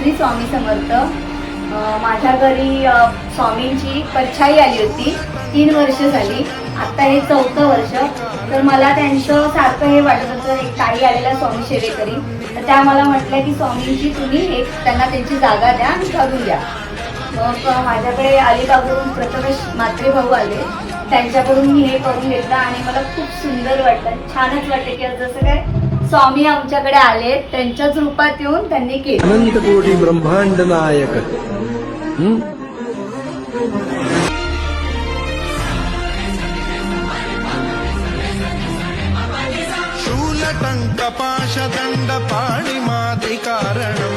श्री स्वामी समर्थ. माझ्या घरी स्वामींची परछाई आली होती. 3 वर्ष झाली. आता हे 4थं वर्ष. तर मला त्यांचं सारखं हे वाटत होतं, एक ताई आलेल्या स्वामी सेवेकरी, तर त्या मला म्हटल्या की स्वामींची तुम्ही त्यांना त्यांची जागा द्या आणि घालून द्या. मग माझ्याकडे अलिबागवरून प्रथमेश म्हात्रे भाऊ आले, त्यांच्याकडून मी हे करून घेतलं आणि मला खूप सुंदर वाटलं, छानच वाटलं की जसं काय स्वामी आमच्याकडे आले, त्यांच्याच रूपात येऊन त्यांनी केलं. अनंत कोटी ब्रह्मांड नायक. शूलटंक पाशदंड पाणिमादि कारणम्